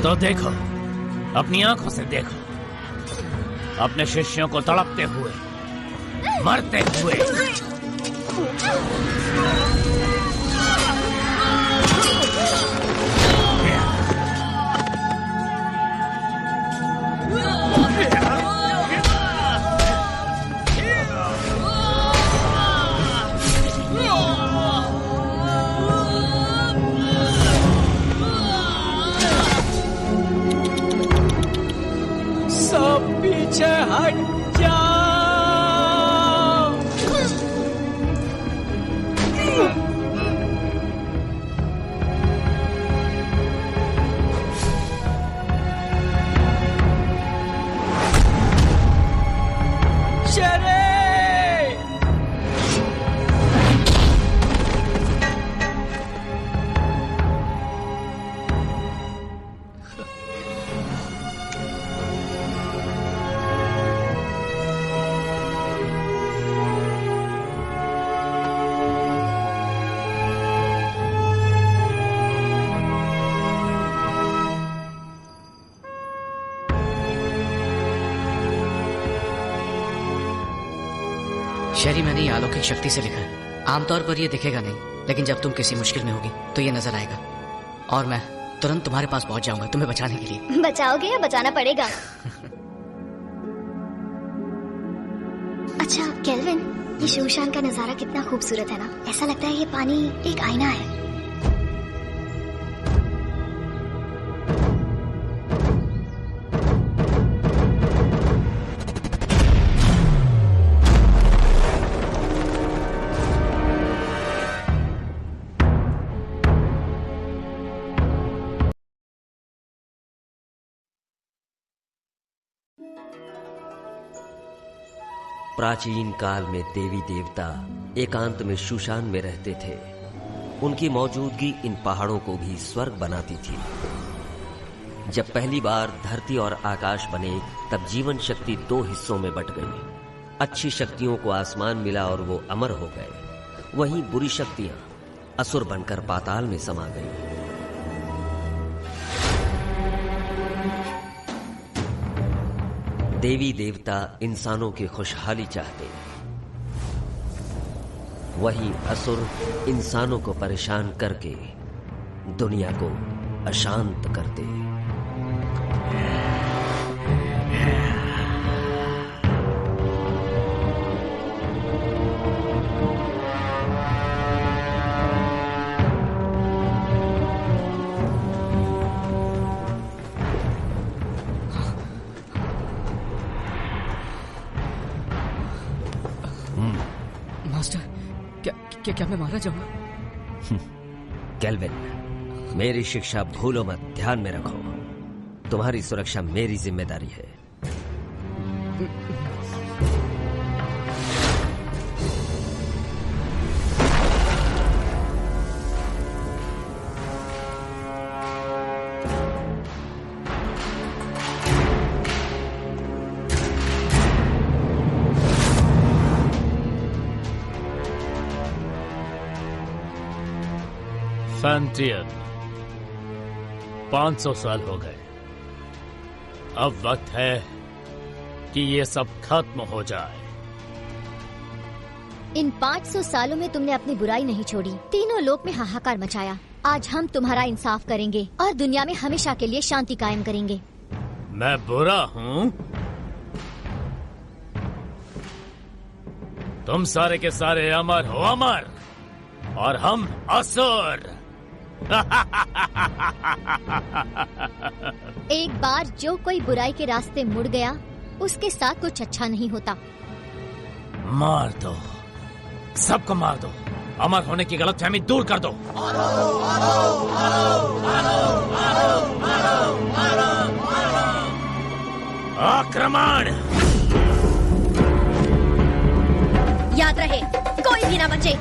तो देखो, अपनी आंखों से देखो, अपने शिष्यों को तड़पते हुए, मरते हुए। सब पीछे हट जाओ। शरी, मैंने ये अलौकिक शक्ति से लिखा है। आमतौर पर ये दिखेगा नहीं, लेकिन जब तुम किसी मुश्किल में होगी तो ये नजर आएगा और मैं तुरंत तुम्हारे पास पहुंच जाऊंगा तुम्हें बचाने के लिए। बचाओगे या बचाना पड़ेगा? अच्छा केल्विन, ये शूशान का नजारा कितना खूबसूरत है ना। ऐसा लगता है ये पानी एक आईना है। प्राचीन काल में देवी देवता एकांत में शूशान में रहते थे। उनकी मौजूदगी इन पहाड़ों को भी स्वर्ग बनाती थी। जब पहली बार धरती और आकाश बने तब जीवन शक्ति दो हिस्सों में बट गई। अच्छी शक्तियों को आसमान मिला और वो अमर हो गए। वहीं बुरी शक्तियां असुर बनकर पाताल में समा गई। देवी देवता इंसानों की खुशहाली चाहते, वही असुर इंसानों को परेशान करके दुनिया को अशांत करते। क्या मैं मारा जाऊंगा? केल्विन, मेरी शिक्षा भूलो मत, ध्यान में रखो। तुम्हारी सुरक्षा मेरी जिम्मेदारी है। फैंटियन, 500 साल हो गए। अब वक्त है कि ये सब खत्म हो जाए। इन 500 सालों में तुमने अपनी बुराई नहीं छोड़ी, तीनों लोक में हाहाकार मचाया। आज हम तुम्हारा इंसाफ करेंगे और दुनिया में हमेशा के लिए शांति कायम करेंगे। मैं बुरा हूँ? तुम सारे के सारे अमर हो, अमर, और हम असुर। एक बार जो कोई बुराई के रास्ते मुड़ गया, उसके साथ कुछ अच्छा नहीं होता। मार दो, सबको मार दो। अमर होने की गलतफहमी दूर कर दो। आक्रमण! याद रहे, कोई भी ना बचे।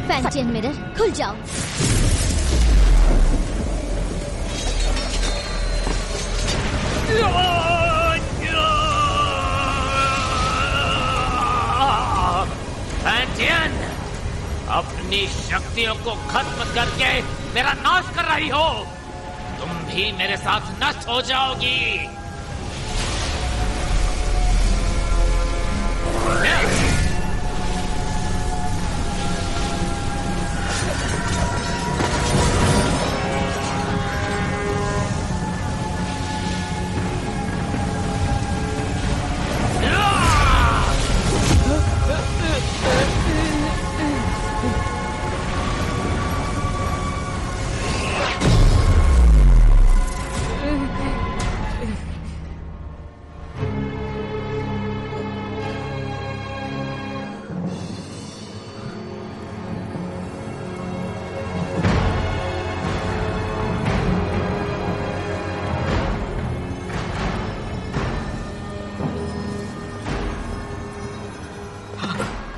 फैंटियन मिरर खुल जाओ। फैंटियन, अपनी शक्तियों को खत्म करके मेरा नाश कर रही हो। तुम भी मेरे साथ नष्ट हो जाओगी।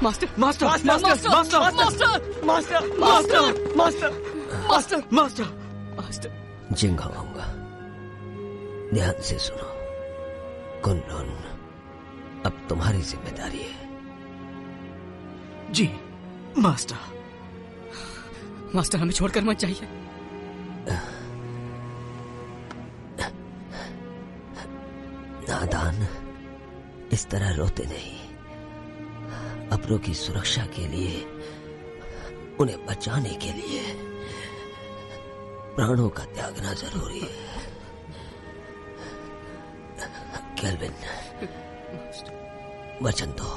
Master master master master master master master master master master master. Jinghong, ध्यान से सुनो। कुनलुन अब तुम्हारी जिम्मेदारी है। जी मास्टर। मास्टर, हमें छोड़कर मत जाइए। नादान, इस तरह रोते नहीं। अपनों की सुरक्षा के लिए, उन्हें बचाने के लिए प्राणों का त्यागना जरूरी है। केल्विन, वचन दो।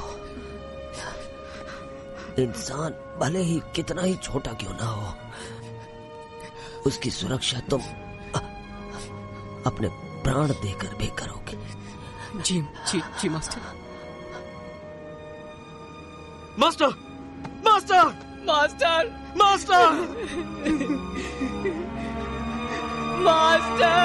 इंसान भले ही कितना ही छोटा क्यों ना हो, उसकी सुरक्षा तुम अपने प्राण देकर भी करोगे। जी जी जी master. Master master master master master.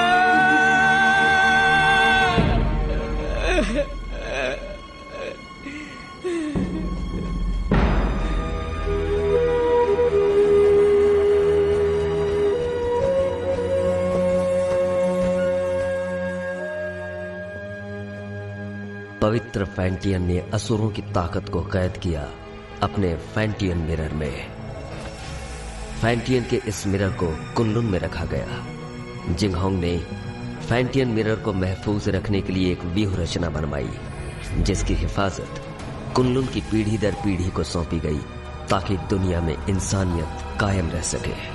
पवित्र फैंटियन ने असुरों की ताकत को कैद किया अपने फैंटियन मिरर में। फैंटियन के इस मिरर को कुनलुन में रखा गया। जिंगहोंग ने फैंटियन मिरर को महफूज रखने के लिए एक व्यूह रचना बनवाई, जिसकी हिफाजत कुनलुन की पीढ़ी दर पीढ़ी को सौंपी गई, ताकि दुनिया में इंसानियत कायम रह सके।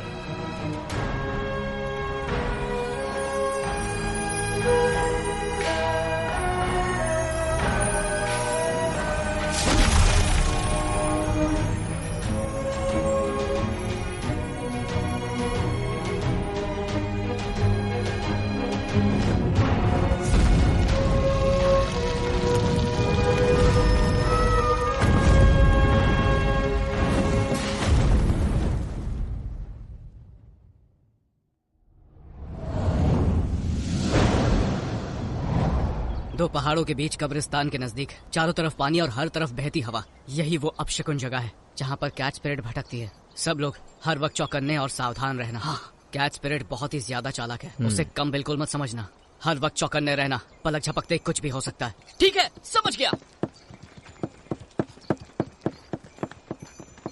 दो पहाड़ों के बीच कब्रिस्तान के नजदीक, चारों तरफ पानी और हर तरफ बहती हवा, यही वो अपशकुन जगह है जहाँ पर कैट स्पिरिट भटकती है। सब लोग हर वक्त चौकन्ने और सावधान रहना। हाँ। कैट स्पिरिट बहुत ही ज्यादा चालाक है, उसे कम बिल्कुल मत समझना। हर वक्त चौकन्ने रहना, पलक झपकते कुछ भी हो सकता है। ठीक है, समझ गया।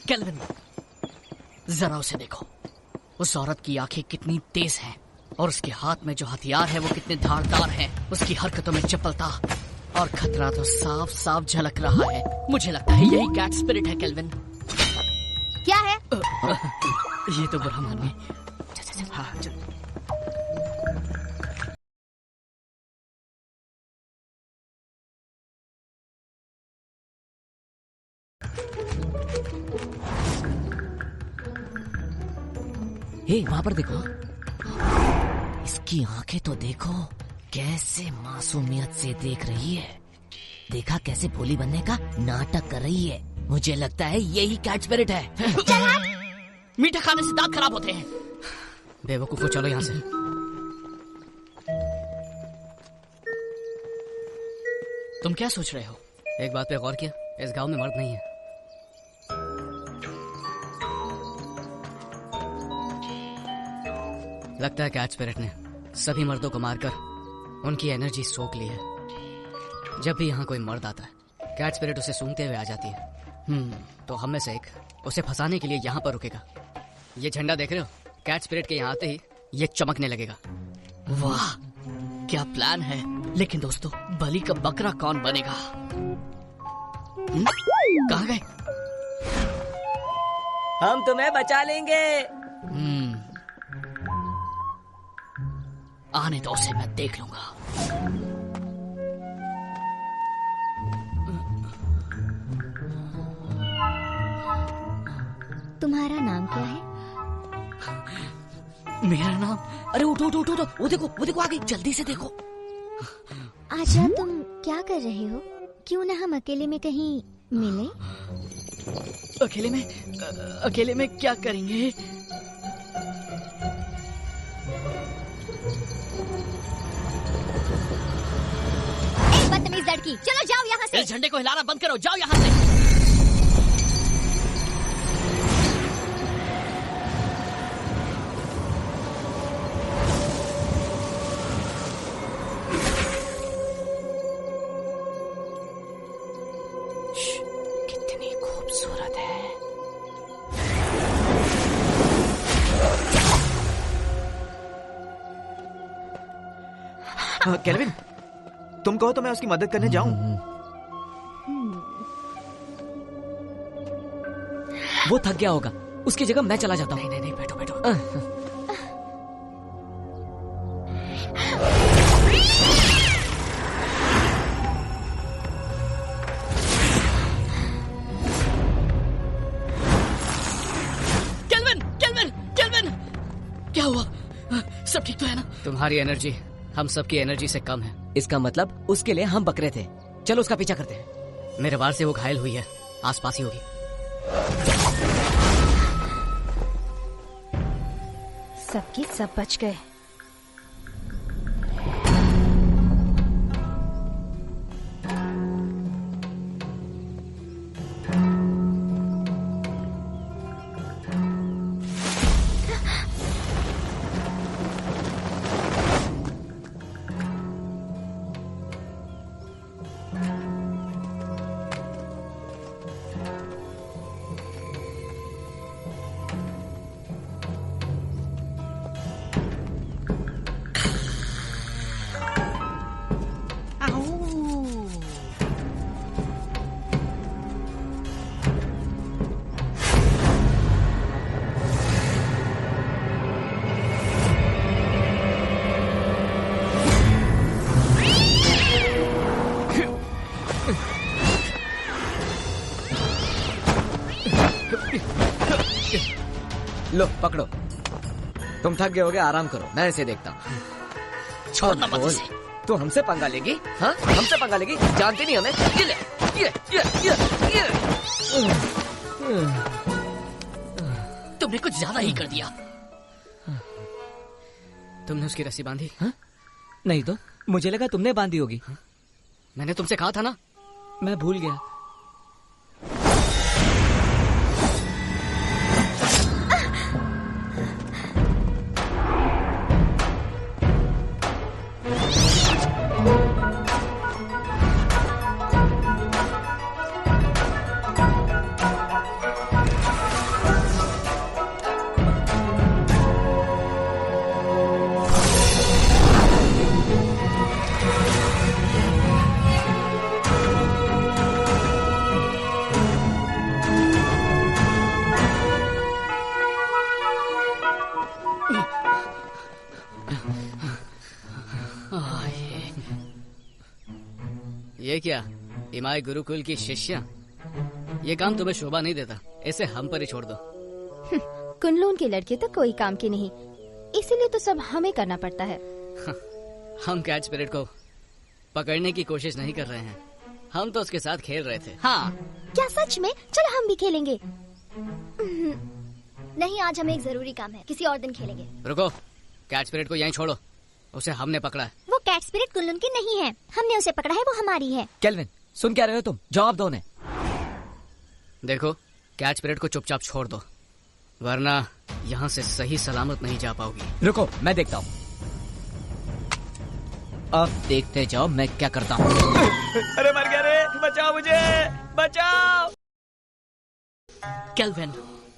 केल्विन, जरा उसे देखो। उस औरत की आंखें कितनी तेज हैं और उसके हाथ में जो हथियार है वो कितने धारदार हैं। उसकी हरकतों में चपलता और खतरा तो साफ साफ झलक रहा है। मुझे लगता है यही कैट स्पिरिट है केल्विन। क्या है? ये तो बुरा मानिए। हाँ, चल। हे, वहां पर देखो, इसकी आंखें तो देखो, कैसे मासूमियत से देख रही है। देखा कैसे भोली बनने का नाटक कर रही है। मुझे लगता है यही कैट स्पिरिट है। मीठा खाने से दांत खराब होते हैं। बेवकूफो, चलो यहाँ से। तुम क्या सोच रहे हो? एक बात पे गौर किया, इस गांव में मर्द नहीं है। लगता है कैट स्पिरिट ने सभी मर्दों को मारकर उनकी एनर्जी सोख ली है। जब भी यहाँ कोई मर्द आता है, कैट स्पिरिट उसे सूंघते हुए आ जाती है। तो हम में से एक उसे फंसाने के लिए यहाँ पर रुकेगा। ये झंडा देख रहे हो? कैट स्पिरिट के यहाँ आते ही ये चमकने लगेगा। वाह, क्या प्लान है। लेकिन दोस्तों, बलि का बकरा कौन बनेगा? कहाँ गए? हम तुम्हें बचा लेंगे। आने दो उसे, मैं देख लूंगा। तुम्हारा नाम क्या है? मेरा नाम? अरे उठो उठो उठो, वो देखो आ गई, जल्दी से देखो। आजा, तुम क्या कर रहे हो? क्यों ना हम अकेले में कहीं मिले? अकेले में क्या करेंगे? बदतमीज लड़की, चलो जाओ यहाँ से। इस झंडे को हिलाना बंद करो, जाओ यहाँ से। कितनी खूबसूरत है। केल्विन, तुम कहो तो मैं उसकी मदद करने जाऊं। वो थक गया होगा, उसकी जगह मैं चला जाता हूँ। नहीं, बैठो। केल्विन, क्या हुआ? सब ठीक तो है ना? तुम्हारी एनर्जी हम सबकी एनर्जी से कम है। इसका मतलब उसके लिए हम बकरे थे। चलो उसका पीछा करते हैं। मेरे वार से वो घायल हुई है, आसपास ही होगी। सबकी सब बच गए। लो पकड़ो, तुम थक गए होगे, आराम करो, मैं इसे देखता हूँ। छोड़ना मत इसे। तू हमसे पंगा लेगी? हाँ, हमसे पंगा लेगी? जानती नहीं हमें? ये ले, ये। तुमने कुछ ज्यादा ही कर दिया। तुमने उसकी रस्सी बांधी? हाँ? नहीं तो मुझे लगा तुमने बांधी होगी। मैंने तुमसे कहा था ना। मैं भूल गया। ये क्या इमाई गुरुकुल की शिष्या? ये काम तुम्हें शोभा नहीं देता, इसे हम पर ही छोड़ दो। कुनलून की लड़की तो कोई काम की नहीं, इसीलिए तो सब हमें करना पड़ता है। हम कैच स्पिरिट को पकड़ने की कोशिश नहीं कर रहे हैं, हम तो उसके साथ खेल रहे थे। हाँ। क्या सच में? चलो हम भी खेलेंगे। नहीं, आज हमें एक जरूरी काम है, किसी और दिन खेलेंगे। रुको, कैच स्पिरिट को यहीं छोड़ो, उसे हमने पकड़ा है। वो कैट स्पिरिट कुनलून की नहीं है, हमने उसे पकड़ा है, वो हमारी है। केल्विन, सुन क्या रहे हो तुम? जवाब दो उन्हें। देखो, कैच स्पिरिट को चुपचाप छोड़ दो, वरना यहाँ से सही सलामत नहीं जा पाओगी। रुको, मैं देखता हूँ। अब देखते जाओ मैं क्या करता हूँ। अरे मर गया रे, बचाओ मुझे, बचाओ। केल्विन,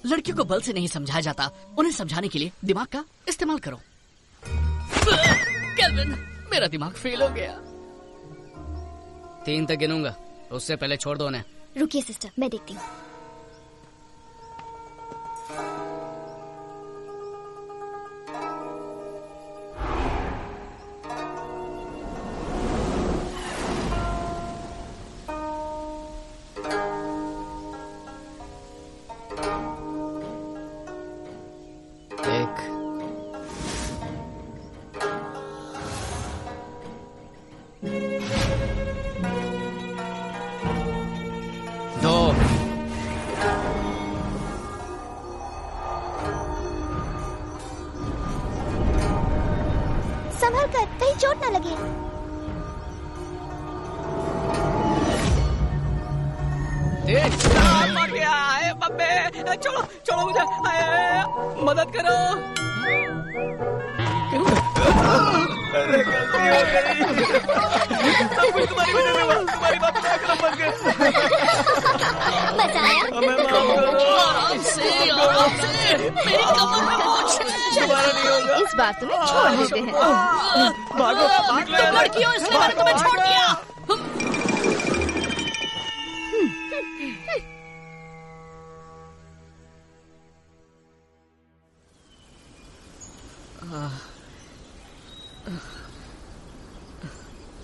लड़कियों को बल से नहीं समझाया जाता, उन्हें समझाने के लिए दिमाग का इस्तेमाल करो। केल्विन, मेरा दिमाग फेल हो गया। 3 तक गिनूंगा, उससे पहले छोड़ दो उन्हें। रुकिए सिस्टर, मैं देखती हूँ। संभल कर, कहीं चोट ना लगे। छोड़ो छोड़ो मुझे, मदद करो। तुम्हारी वजह से हुआ, तुम्हारी बात में आकर मर गए। बचाया। आराम से, मेरी कमर में मोच है। दोबारा नहीं होगा। इस बार तुम्हें छोड़ देते हैं। भागो, तुम लड़की हो इसलिए मैंने तुम्हें छोड़ दिया।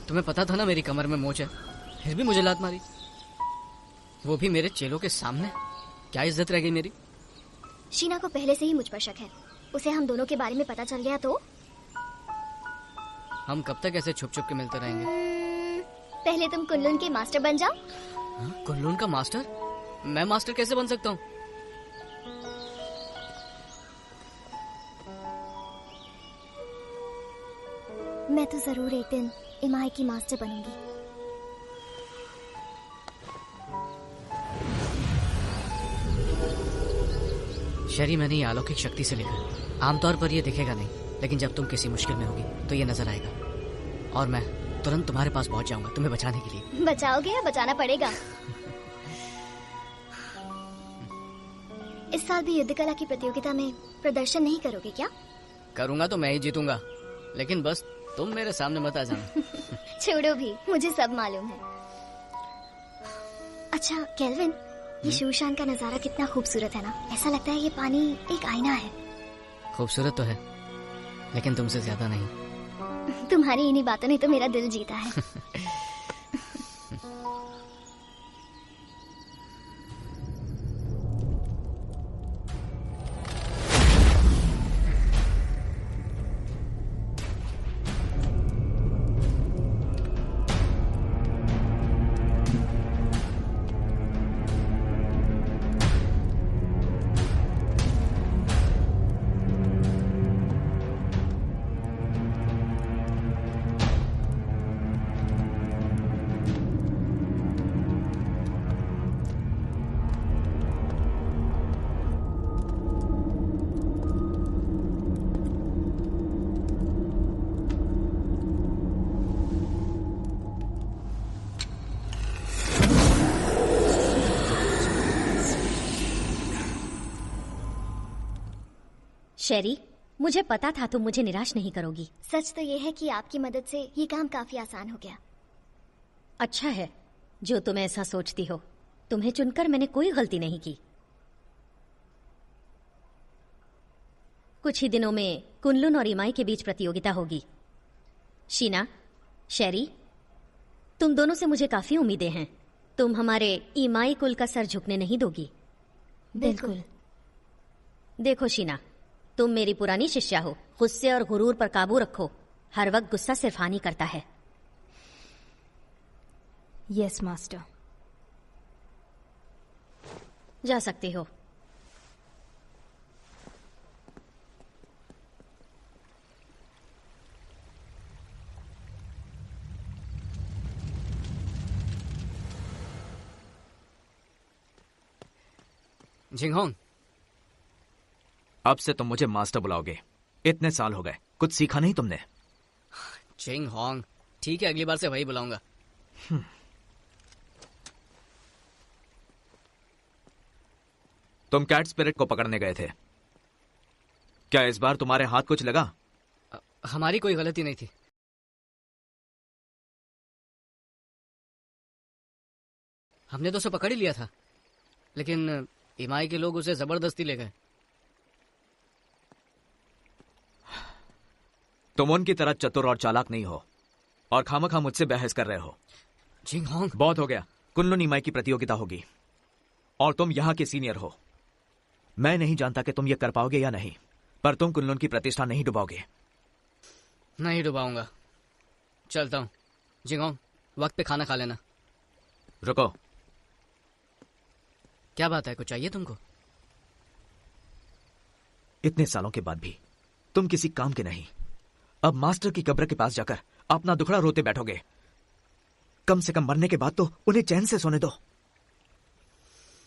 तुम्हें पता था ना मेरी कमर में मोच है, फिर भी मुझे लात मारी, वो भी मेरे चेलों के सामने। क्या इज्जत रह गई मेरी? शीना को पहले से ही मुझ पर शक है, उसे हम दोनों के बारे में पता चल गया तो? हम कब तक ऐसे छुप छुप के मिलते रहेंगे? पहले तुम कुनलून के मास्टर बन जाओ। कुनलून का मास्टर? मैं मास्टर कैसे बन सकता हूँ? मैं तो जरूर एक दिन इमाई की मास्टर बनूंगी। शरी, मैंने ये अलौकिक शक्ति से लिखा। आमतौर पर ये दिखेगा नहीं, लेकिन जब तुम किसी मुश्किल में होगी तो ये नजर आएगा, और मैं तुरंत तुम्हारे पास पहुंच जाऊंगा तुम्हें बचाने के लिए। बचाओगे या बचाना पड़ेगा? इस साल भी युद्ध कला की प्रतियोगिता में प्रदर्शन नहीं करोगे क्या? करूंगा तो मैं ही जीतूंगा, लेकिन बस तुम मेरे सामने मत आ जाना। छोड़ो भी, मुझे सब मालूम है। अच्छा केल्विन, ये शूशान का नजारा कितना खूबसूरत है ना। ऐसा लगता है ये पानी एक आईना है। खूबसूरत तो है, लेकिन तुमसे ज्यादा नहीं। तुम्हारी इन्हीं बातों ने तो मेरा दिल जीता है। शेरी, मुझे पता था तुम मुझे निराश नहीं करोगी। सच तो ये है कि आपकी मदद से ये काम काफी आसान हो गया। अच्छा है जो तुम ऐसा सोचती हो। तुम्हें चुनकर मैंने कोई गलती नहीं की। कुछ ही दिनों में कुनलुन और इमाई के बीच प्रतियोगिता होगी। शीना, शेरी, तुम दोनों से मुझे काफी उम्मीदें हैं। तुम हमारे इमाई कुल का सर झुकने नहीं दोगी। बिल्कुल। देखो शीना, तुम मेरी पुरानी शिष्या हो। गुस्से और गुरूर पर काबू रखो। हर वक्त गुस्सा सिर्फ हानि करता है। Yes master. जा सकते हो। जिंगहोंग, अब से तुम मुझे मास्टर बुलाओगे। इतने साल हो गए, कुछ सीखा नहीं तुमने? जिंगहोंग, ठीक है, अगली बार से वही बुलाऊंगा। तुम कैट स्पिरिट को पकड़ने गए थे, क्या इस बार तुम्हारे हाथ कुछ लगा? हमारी कोई गलती नहीं थी। हमने तो उसे पकड़ ही लिया था, लेकिन इमाई के लोग उसे जबरदस्ती ले गए। तुम उनकी तरह चतुर और चालाक नहीं हो और खामखा मुझसे बहस कर रहे हो। जिंगहोंग, बहुत हो गया। कुनलुन इमाई की प्रतियोगिता होगी और तुम यहाँ के सीनियर हो। मैं नहीं जानता कि तुम ये कर पाओगे या नहीं, पर तुम कुनलुन की प्रतिष्ठा नहीं डुबाओगे। नहीं डुबाऊंगा। चलता हूँ। जिंगहोंग, वक्त पे खाना खा लेना। रुको। क्या बात है, कुछ चाहिए तुमको? इतने सालों के बाद भी तुम किसी काम के नहीं। अब मास्टर की कब्र के पास जाकर अपना दुखड़ा रोते बैठोगे। कम से कम मरने के बाद तो उन्हें चैन से सोने दो।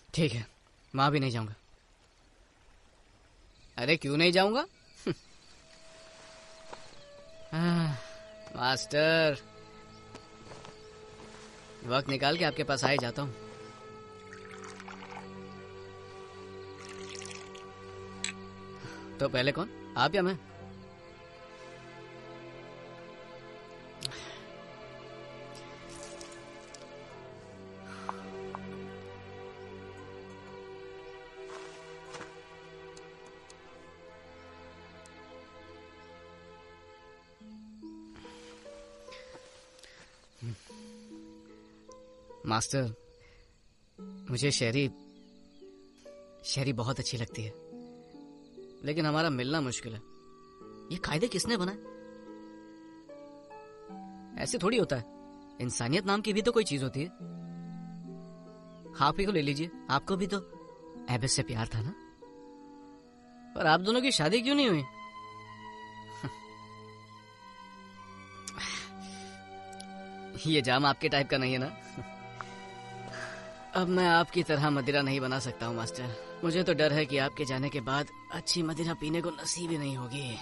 ठीक है, वहां भी नहीं जाऊंगा। अरे क्यों नहीं जाऊंगा? मास्टर, वक्त निकाल के आपके पास आए जाता हूं। तो पहले कौन, आप या मैं? मास्टर, मुझे शेरी बहुत अच्छी लगती है, लेकिन हमारा मिलना मुश्किल है। ये कायदे किसने बनाए? ऐसे थोड़ी होता है। इंसानियत नाम की भी तो कोई चीज होती है। आप ही को ले लीजिए, आपको भी तो एबिस से प्यार था ना, पर आप दोनों की शादी क्यों नहीं हुई? ये जाम आपके टाइप का नहीं है ना? अब मैं आपकी तरह मदिरा नहीं बना सकता हूँ मास्टर। मुझे तो डर है कि आपके जाने के बाद अच्छी मदिरा पीने को नसीब ही नहीं होगी।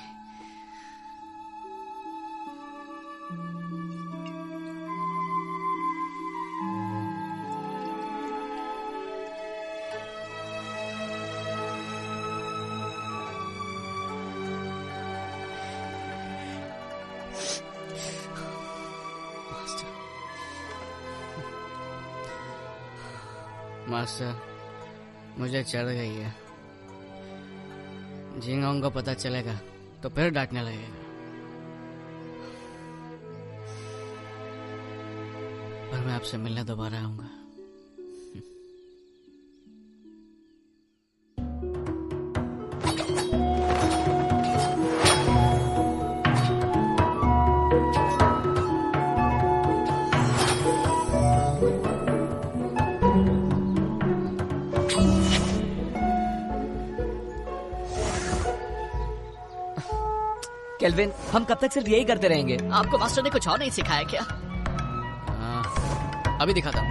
मास्टर, मुझे चढ़ गई है। जिंगहोंग को पता चलेगा तो फिर डांटने लगेगा। पर मैं आपसे मिलने दोबारा आऊंगा। केल्विन, हम कब तक सिर्फ यही करते रहेंगे? आपको मास्टर ने कुछ और नहीं सिखाया क्या? अभी दिखाता हूँ।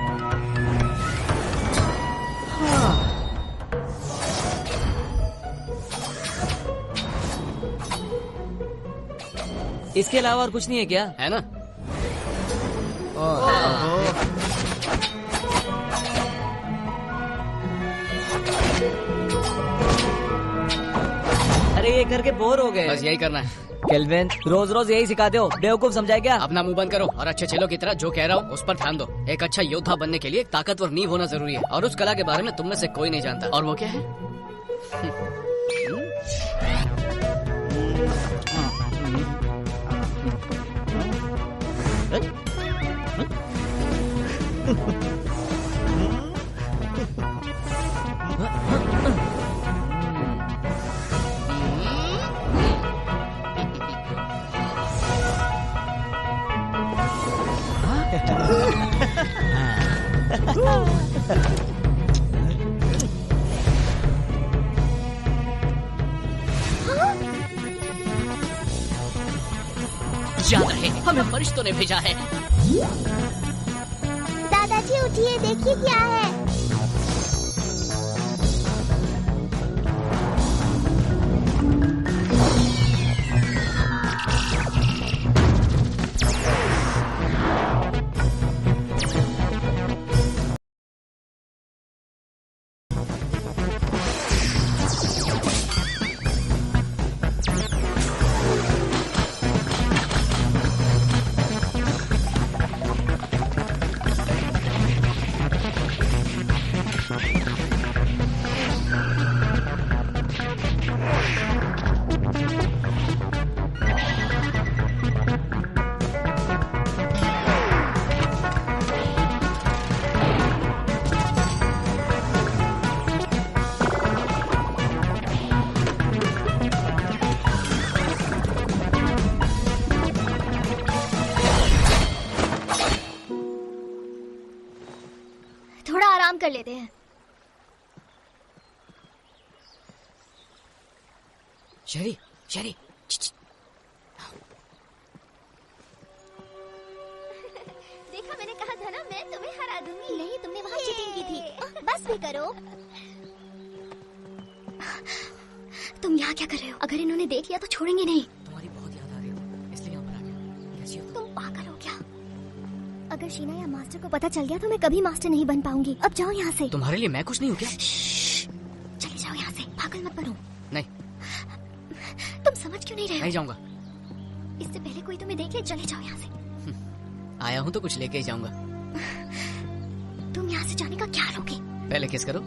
इसके अलावा और कुछ नहीं है क्या? है ना? अरे ये करके बोर हो गए। बस यही करना है। केल्विन, रोज रोज यही सिखाते हो? बेवकूफ समझाए क्या? अपना मुंह बंद करो और अच्छे चेलों की तरह जो कह रहा हूँ उस पर ध्यान दो। एक अच्छा योद्धा बनने के लिए एक ताकतवर नींव होना जरूरी है, और उस कला के बारे में तुम में से कोई नहीं जानता। और वो क्या है? याद रहे, हमें फरिश्तों ने भेजा है। दादाजी उठिए, देखिए क्या है। थोड़ा आराम कर लेते हैं। शेरी, शेरी, देखा, मैंने कहा था ना, मैं तुम्हें हरा दूंगी। नहीं, तुमने वहाँ चीटिंग की थी। बस भी करो। तुम यहाँ क्या कर रहे हो? अगर इन्होंने देख लिया तो छोड़ेंगे नहीं। तुम्हारी बहुत याद आ रही है, इसलिए यहाँ पर आ गया। कैसी हो तुम पागल हो क्या? अगर शीना या मास्टर को पता चल गया तो मैं कभी मास्टर नहीं बन पाऊंगी। अब जाओ यहाँ से। तुम्हारे लिए मैं कुछ नहीं हूँ क्या? चले जाओ यहाँ से, पागल मत बनो। नहीं, तुम समझ क्यों नहीं रहे हो? नहीं जाऊंगा। इससे पहले कोई तुम्हें देख ले, चले जाओ यहाँ से। आया हूँ तो कुछ लेके ही जाऊंगा। तुम यहाँ से जाने का क्या लोगे? पहले किस करो।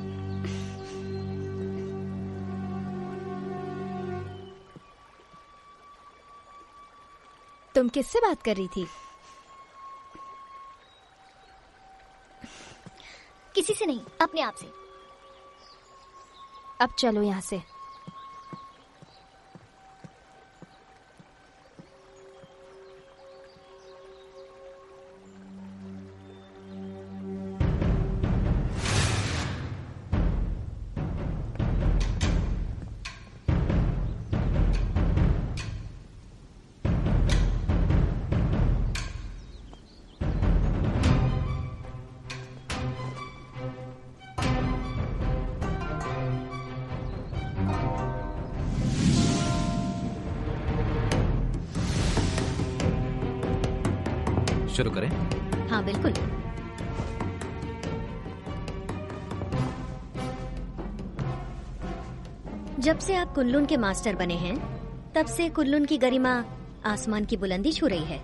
तुम किससे बात कर रही थी? किसी से नहीं, अपने आप से। अब चलो यहाँ से। शुरू करें? हाँ बिल्कुल। जब से आप कुल्लून के मास्टर बने हैं, तब से कुल्लून की गरिमा आसमान की बुलंदी छू रही है।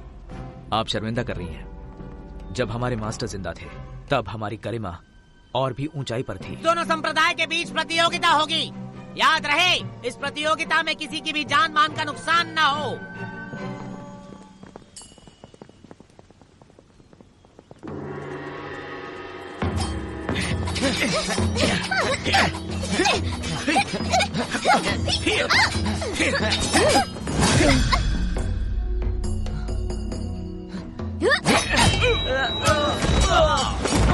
आप शर्मिंदा कर रही हैं। जब हमारे मास्टर जिंदा थे, तब हमारी गरिमा और भी ऊंचाई पर थी। दोनों संप्रदाय के बीच प्रतियोगिता होगी। याद रहे, इस प्रतियोगिता में किसी की भी जान मान का नुकसान न हो।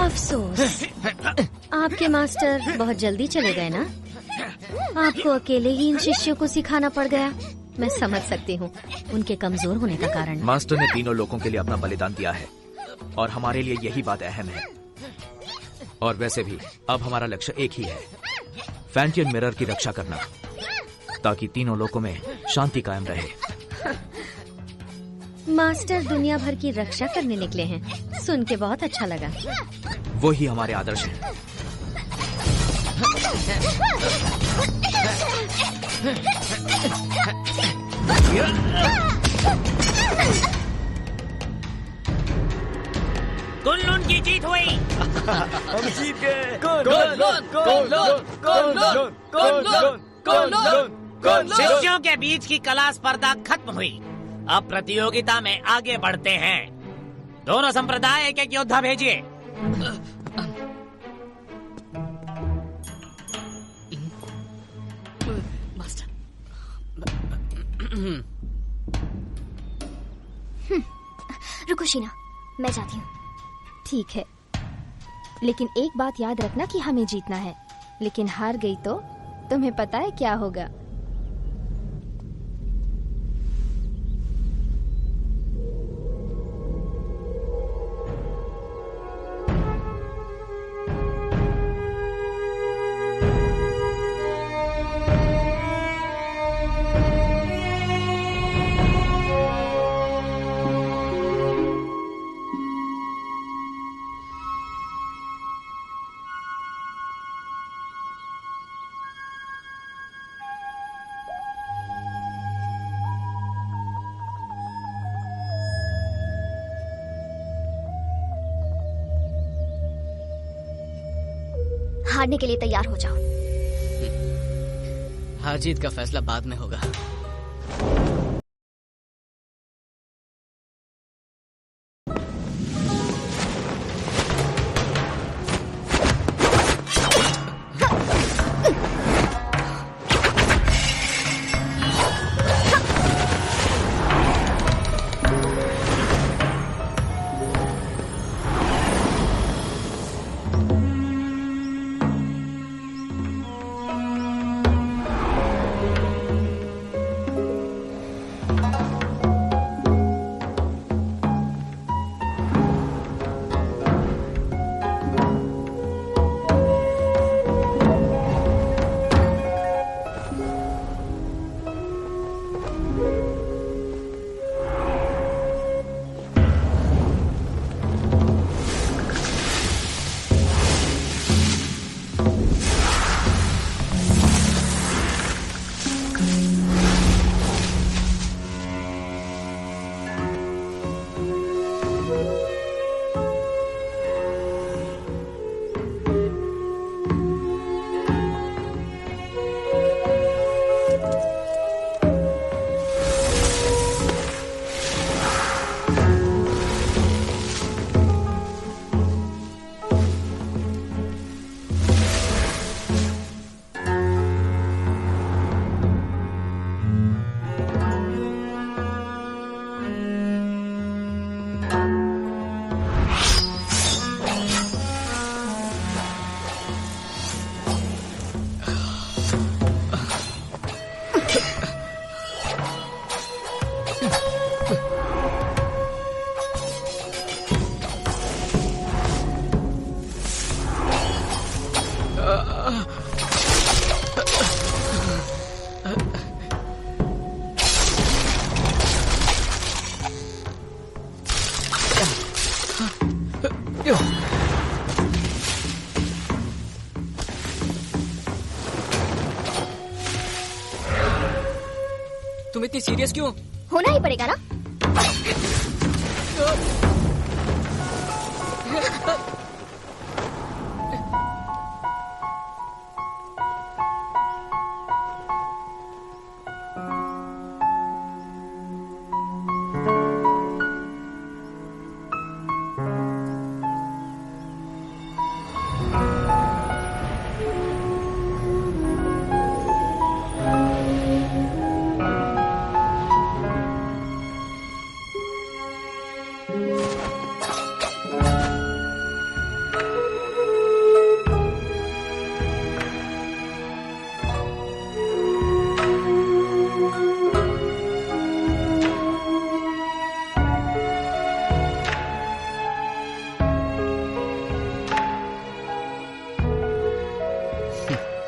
अफसोस, आपके मास्टर बहुत जल्दी चले गए ना। आपको अकेले ही इन शिष्यों को सिखाना पड़ गया। मैं समझ सकती हूँ उनके कमजोर होने का कारण। मास्टर ने तीनों लोगों के लिए अपना बलिदान दिया है और हमारे लिए यही बात अहम है। और वैसे भी अब हमारा लक्ष्य एक ही है, फैंटियन मिरर की रक्षा करना, ताकि तीनों लोगों में शांति कायम रहे। मास्टर दुनिया भर की रक्षा करने निकले हैं, सुन के बहुत अच्छा लगा। वो ही हमारे आदर्श हैं। कुल्लून की जीत हुई। हम जीत गए। शिष्यों के बीच की कला स्पर्धा खत्म हुई। अब प्रतियोगिता में आगे बढ़ते हैं। दोनों संप्रदाय एक एक योद्धा भेजिए। मास्टर। रुको शीना, मैं जाती हूँ। ठीक है, लेकिन एक बात याद रखना कि हमें जीतना है, लेकिन हार गई तो तुम्हें पता है क्या होगा। हारने के लिए तैयार हो जाओ। हार जीत का फैसला बाद में होगा। तुम इतनी सीरियस क्यों? होना ही पड़ेगा ना।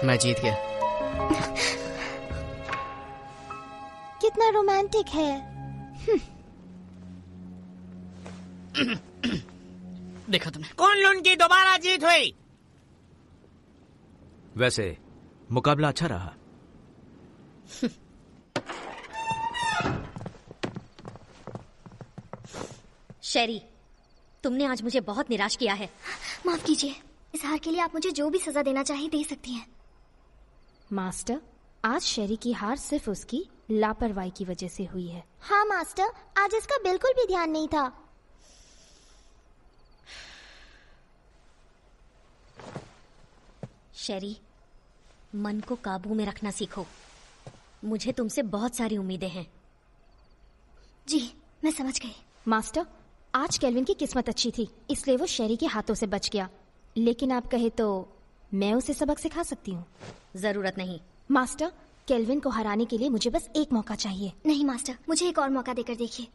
मैं जीत गया। कितना रोमांटिक है। देखा तुमने? कुन-लुन की दोबारा जीत हुई। वैसे मुकाबला अच्छा रहा। शेरी, तुमने आज मुझे बहुत निराश किया है। माफ कीजिए, इस हार के लिए आप मुझे जो भी सजा देना चाहे दे सकती हैं। मास्टर, आज शेरी की हार सिर्फ उसकी लापरवाही की वजह से हुई है। हाँ मास्टर, आज इसका बिल्कुल भी ध्यान नहीं था। शेरी, मन को काबू में रखना सीखो। मुझे तुमसे बहुत सारी उम्मीदें हैं। जी, मैं समझ गई। मास्टर, आज केल्विन की किस्मत अच्छी थी, इसलिए वो शेरी के हाथों से बच गया। लेकिन आप कहे तो मैं उसे सबक सिखा सकती हूँ। जरूरत नहीं। मास्टर, केल्विन को हराने के लिए मुझे बस एक मौका चाहिए। नहीं मास्टर, मुझे एक और मौका देकर देखिए।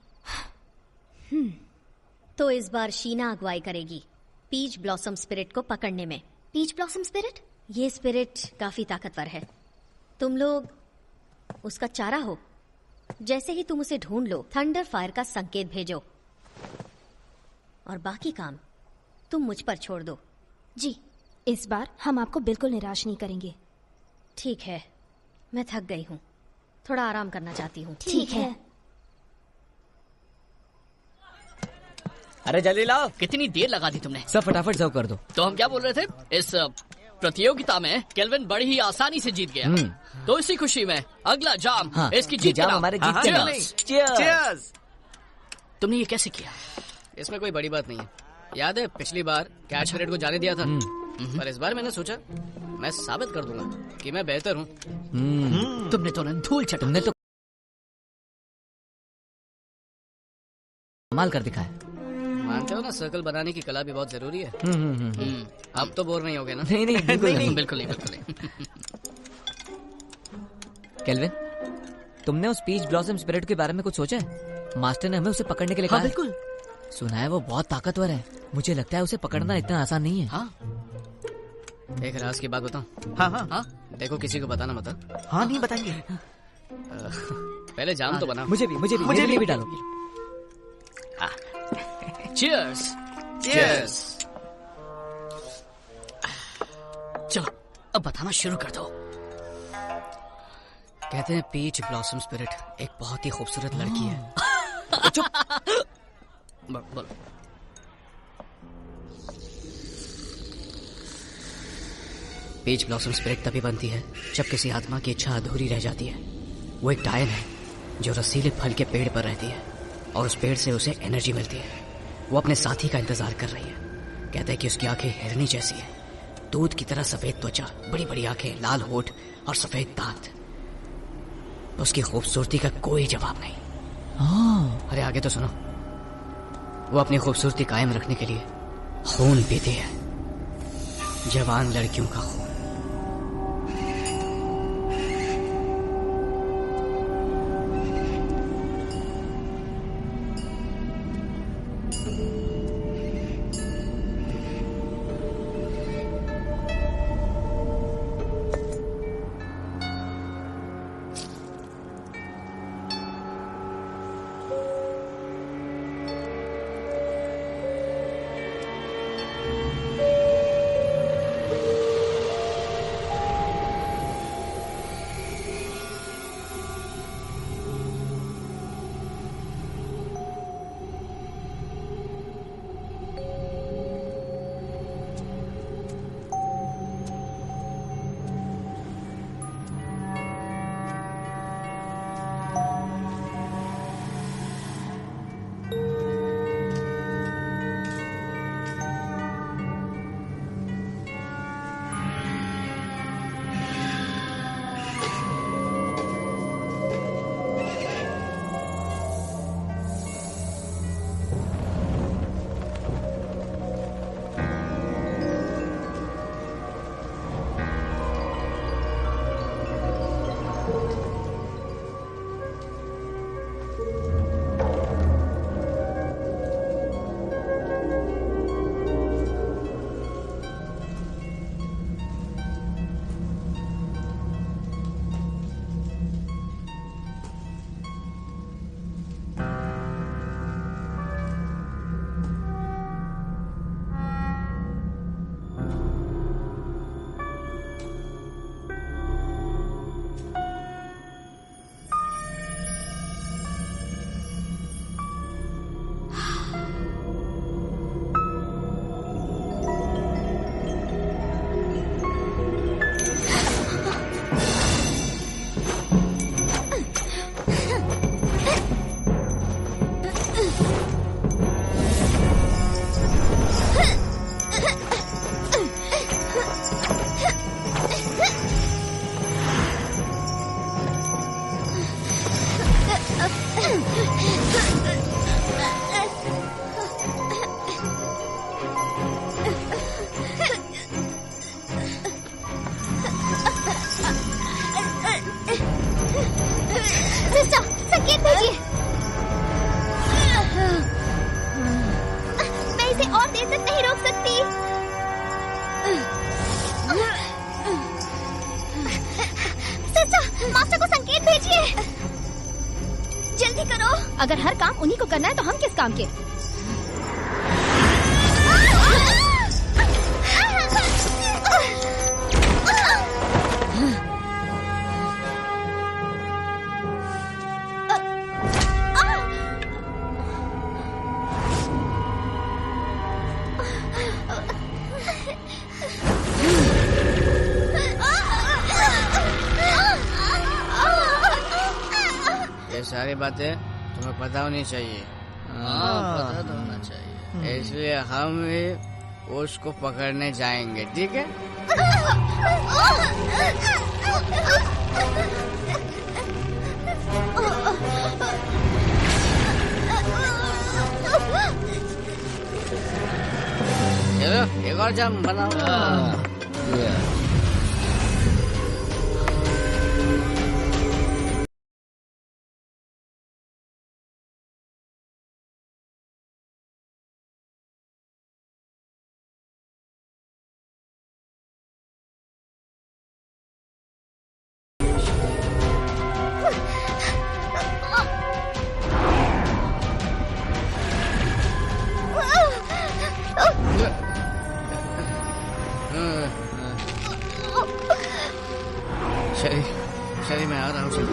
तो इस बार शीना अगुवाई करेगी पीच ब्लॉसम स्पिरिट को पकड़ने में। Peach blossom spirit? ये स्पिरिट काफी ताकतवर है। तुम लोग उसका चारा हो। जैसे ही तुम उसे ढूंढ लो, थंडर फायर का संकेत भेजो और बाकी काम तुम मुझ पर छोड़ दो। जी, इस बार हम आपको बिल्कुल निराश नहीं करेंगे। ठीक है, मैं थक गई हूँ, थोड़ा आराम करना चाहती हूँ। ठीक है। अरे जल्दी लाओ। कितनी देर लगा दी तुमने? सब फटाफट सर्व कर दो। तो हम क्या बोल रहे थे? इस प्रतियोगिता में केल्विन बड़ी ही आसानी से जीत गया। तो इसी खुशी में अगला जाम इसकी जीत जाम का हमारे जीत हाँ, के नाम। Cheers! तुमने ये कैसे किया? इसमें कोई बड़ी बात नहीं है। याद है पिछली बार कैच परेड को जाने दिया था, पर इस बार मैंने सोचा मैं साबित कर दूंगा कि मैं बेहतर हूँ। तुमने तो धूल चटा। तुमने तो कमाल कर दिखाया। मानते हो ना, सर्कल बनाने की कला भी बहुत जरूरी है। अब तो बोर नहीं होगे ना? नहीं नहीं, बिल्कुल नहीं। बिल्कुल नहीं, बिल्कुल नहीं। केल्विन, तुमने उस पीच ब्लॉसम स्पिरिट के बारे में कुछ सोचा है? मास्टर ने हमें उसे पकड़ने के लिए कहा है। बिल्कुल। सुना है वो बहुत ताकतवर है। मुझे लगता है उसे पकड़ना इतना आसान नहीं है। हाँ, एक राज की बात बताऊं? हाँ। देखो, किसी को बताना मत। हाँ, नहीं बताएंगे। पहले जाम तो बना। मुझे भी डालो। Cheers! Cheers! चलो, अब बताना शुरू कर दो। कहते हैं पीच ब्लॉसम स्पिरिट एक बहुत ही खूबसूरत लड़की है। चुप। बोलो। पीच ब्लॉसम स्पिरिट तभी बनती है जब किसी आत्मा की इच्छा अधूरी रह जाती है। वो एक डायन है जो रसीले फल के पेड़ पर रहती है और उस पेड़ से उसे एनर्जी मिलती है। वो अपने साथी का इंतजार कर रही है। कहता है कि उसकी आंखें हिरनी जैसी है, दूध की तरह सफेद त्वचा, बड़ी बड़ी आंखें, लाल होठ और सफेद दांत। उसकी खूबसूरती का कोई जवाब नहीं। अरे आगे तो सुनो। वो अपनी खूबसूरती कायम रखने के लिए खून पीती है, जवान लड़कियों का खून। सिस्टर, संकेत भेजिए। मैं इसे और देर तक नहीं रोक सकती। सिस्टर, मास्टर को संकेत भेजिए। जल्दी करो। अगर हर काम उन्हीं को करना है तो हम किस काम के? ये सारी बातें तुम्हें पता होनी चाहिए। पता तो होना चाहिए, इसलिए हम भी उसको पकड़ने जाएंगे, ठीक है? चलो एक और जाम बनाओ। शरी मैं आ रहा हूँ, शरी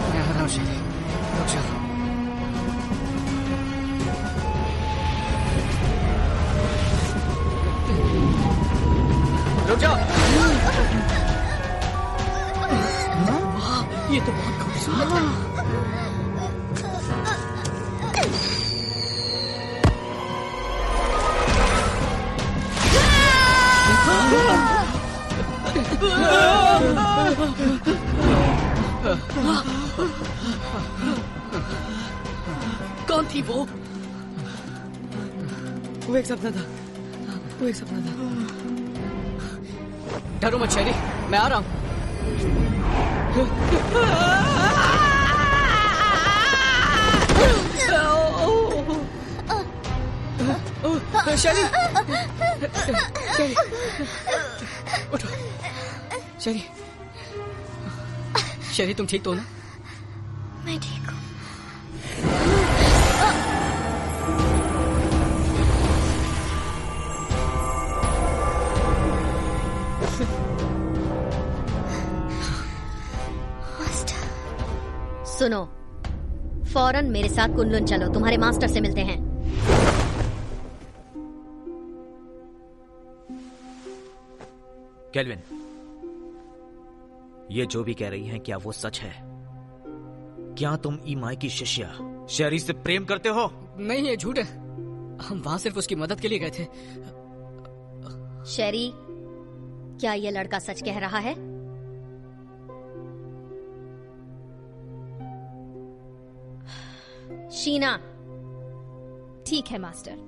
मैं आ रहा हूँ, शरी रुक जाओ। रुक जाओ। ये तो बहुत खूबसूरत है। कौन थी वो? एक सपना था, वो एक सपना था। डरो मत शेरी, मैं आ रहा हूँ। शेरी, उठो। शेरी, शेरी तुम ठीक तो ना? मैं ठीक हूँ। सुनो, फौरन मेरे साथ कुनलुन चलो, तुम्हारे मास्टर से मिलते हैं। केल्विन, ये जो भी कह रही हैं, क्या वो सच है? क्या तुम ईमाई की शिष्या शेरी से प्रेम करते हो? नहीं, ये झूठ है। हम वहां सिर्फ उसकी मदद के लिए गए थे। शेरी, क्या ये लड़का सच कह रहा है? शीना। ठीक है मास्टर।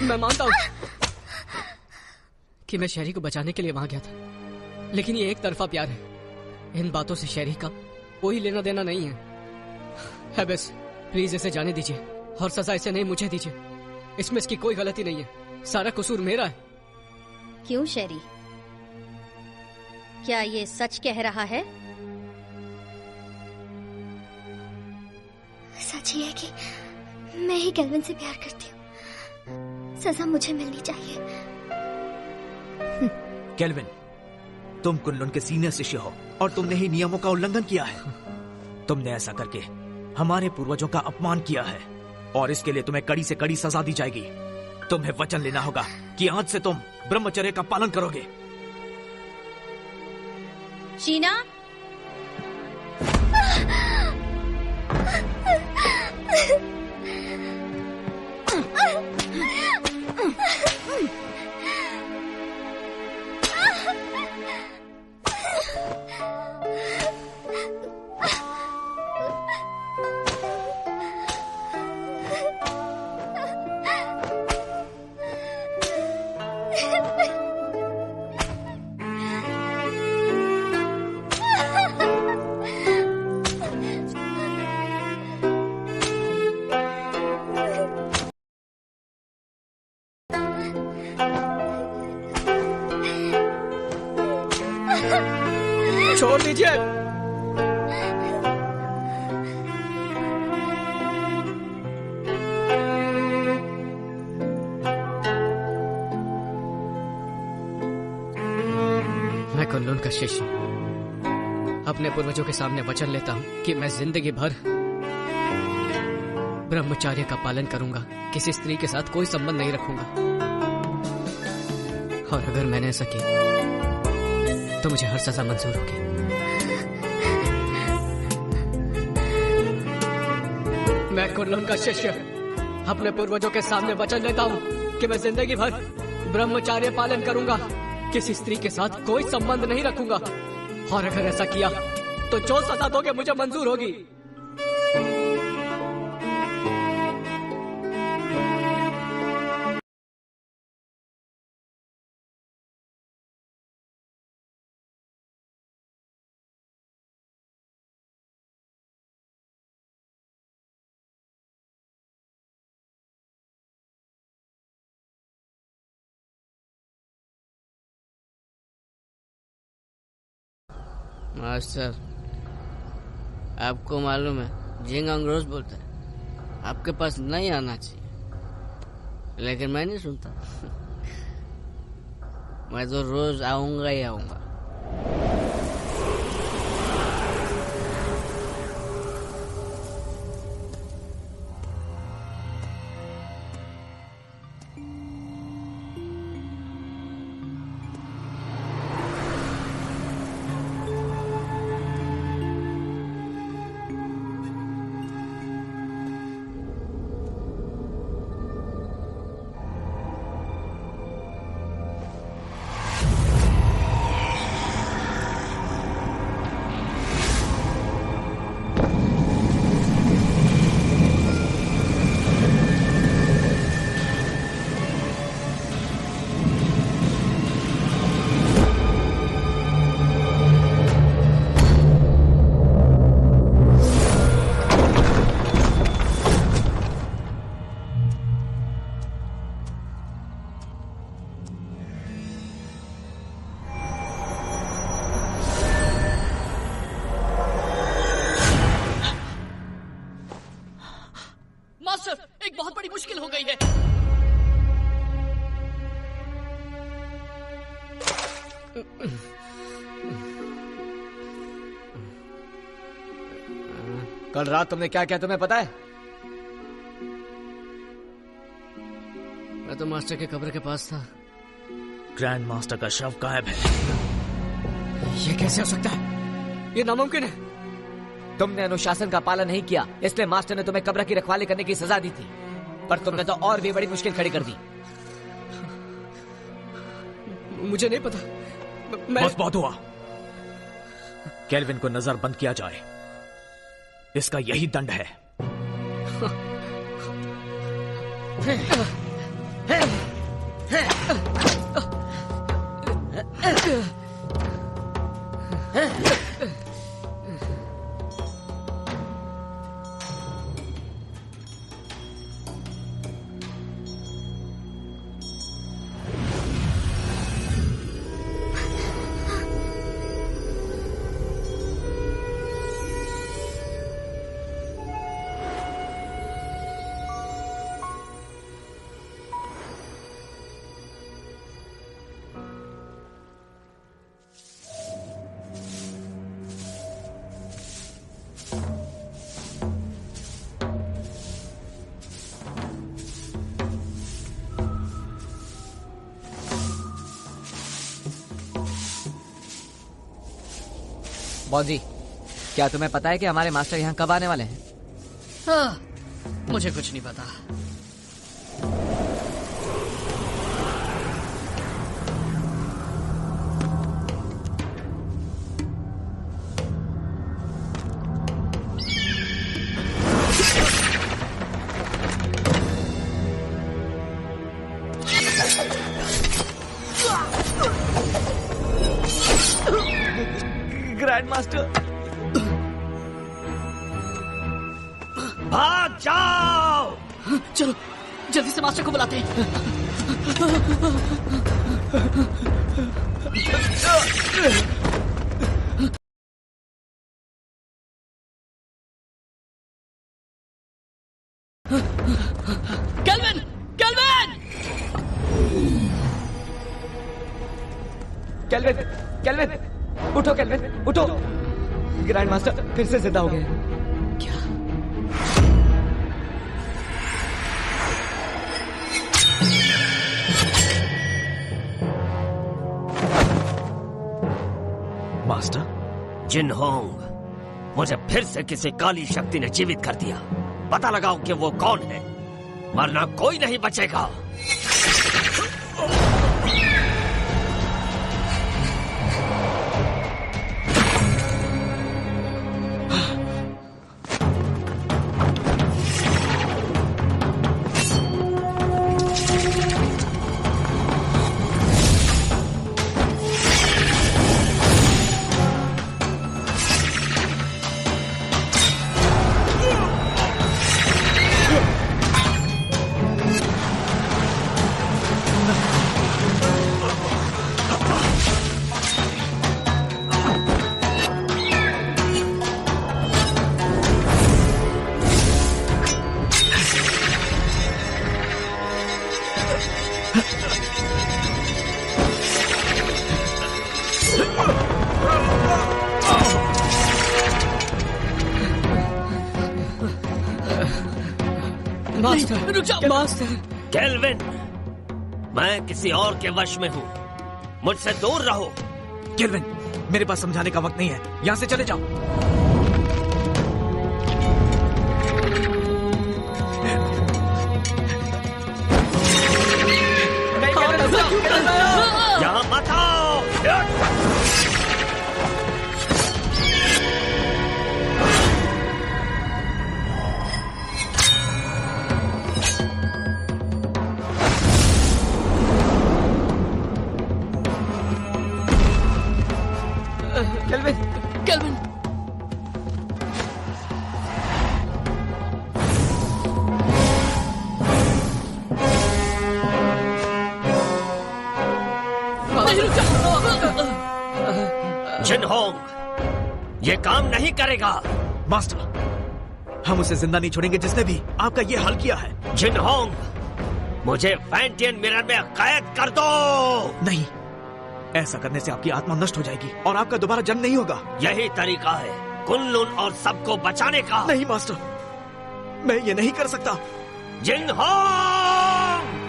मैं मानता हूं कि मैं शेरी को बचाने के लिए वहां गया था, लेकिन ये एक तरफा प्यार है। इन बातों से शेरी का कोई लेना देना नहीं है। बस प्लीज इसे जाने दीजिए और सजा इसे नहीं, मुझे दीजिए। इसमें इसकी कोई गलती नहीं है, सारा कसूर मेरा है। क्यों शेरी, क्या ये सच कह रहा है? सच ही है कि मैं ही केल्विन से प्यार करती हूँ। सजा मुझे मिलनी चाहिए। केल्विन, तुम कुनलुन के सीनियर शिष्य हो और तुमने ही नियमों का उल्लंघन किया है। तुमने ऐसा करके हमारे पूर्वजों का अपमान किया है और इसके लिए तुम्हें कड़ी से कड़ी सजा दी जाएगी। तुम्हें वचन लेना होगा कि आज से तुम ब्रह्मचर्य का पालन करोगे। शीना, छोड़ दीजिए। मैं कुन-लुन का शिष्य अपने पूर्वजों के सामने वचन लेता हूँ कि मैं जिंदगी भर ब्रह्मचर्य का पालन करूंगा, किसी स्त्री के साथ कोई संबंध नहीं रखूंगा। और अगर मैंने ऐसा किया तो मुझे हर सजा मंजूर होगी। मैं कुन-लुन का शिष्य अपने पूर्वजों के सामने वचन लेता हूँ कि मैं जिंदगी भर ब्रह्मचर्य पालन करूंगा, किसी स्त्री के साथ कोई संबंध नहीं रखूंगा। और अगर ऐसा किया तो जो सजा दोगे मुझे मंजूर होगी। मास्टर, आपको मालूम है जिंगांग रोज बोलता है आपके पास नहीं आना चाहिए, लेकिन मैं नहीं सुनता। मैं तो रोज आऊंगा ही आऊंगा। एक बहुत बड़ी मुश्किल हो गई है। कल रात तुमने क्या किया तुम्हें पता है? मैं तो मास्टर के कब्र के पास था। ग्रैंड मास्टर का शव गायब है। ये कैसे हो सकता है? ये नामुमकिन है। तुमने अनुशासन का पालन नहीं किया, इसलिए मास्टर ने तुम्हें कब्र की रखवाली करने की सजा दी थी, पर तुमने तो और भी बड़ी मुश्किल खड़ी कर दी। मुझे नहीं पता। बस बहुत हुआ। केल्विन को नजर बंद किया जाए, इसका यही दंड है। बॉजी, क्या तुम्हें पता है कि हमारे मास्टर यहाँ कब आने वाले हैं? हाँ, मुझे कुछ नहीं पता। ग्रैंड मास्टर, भाग जाओ! चलो जल्दी से मास्टर को बुलाते हैं। केल्विन! केल्विन! केल्विन, केल्विन, उठो केल्विन, उठो। ग्रैंड मास्टर फिर से जिंदा हो गए। क्या? मास्टर? जिनहोंग, मुझे फिर से किसी काली शक्ति ने जीवित कर दिया। पता लगाओ कि वो कौन है, वरना कोई नहीं बचेगा। मास्टर, रुक जाओ मास्टर। केल्विन, मैं किसी और के वश में हूँ, मुझसे दूर रहो। केल्विन, मेरे पास समझाने का वक्त नहीं है, यहाँ से चले जाओ। यहाँ मत आओ। Kelvin, kelvin! जिनहोंग, ये काम नहीं करेगा। मास्टर, हम उसे जिंदा नहीं छोड़ेंगे जिसने भी आपका ये हाल किया है। जिनहोंग, मुझे फैंटियन मिरर में कैद कर दो। नहीं, ऐसा करने से आपकी आत्मा नष्ट हो जाएगी और आपका दोबारा जन्म नहीं होगा। यही तरीका है कुनलुन और सबको बचाने का। नहीं मास्टर, मैं ये नहीं कर सकता। जिनहोंग!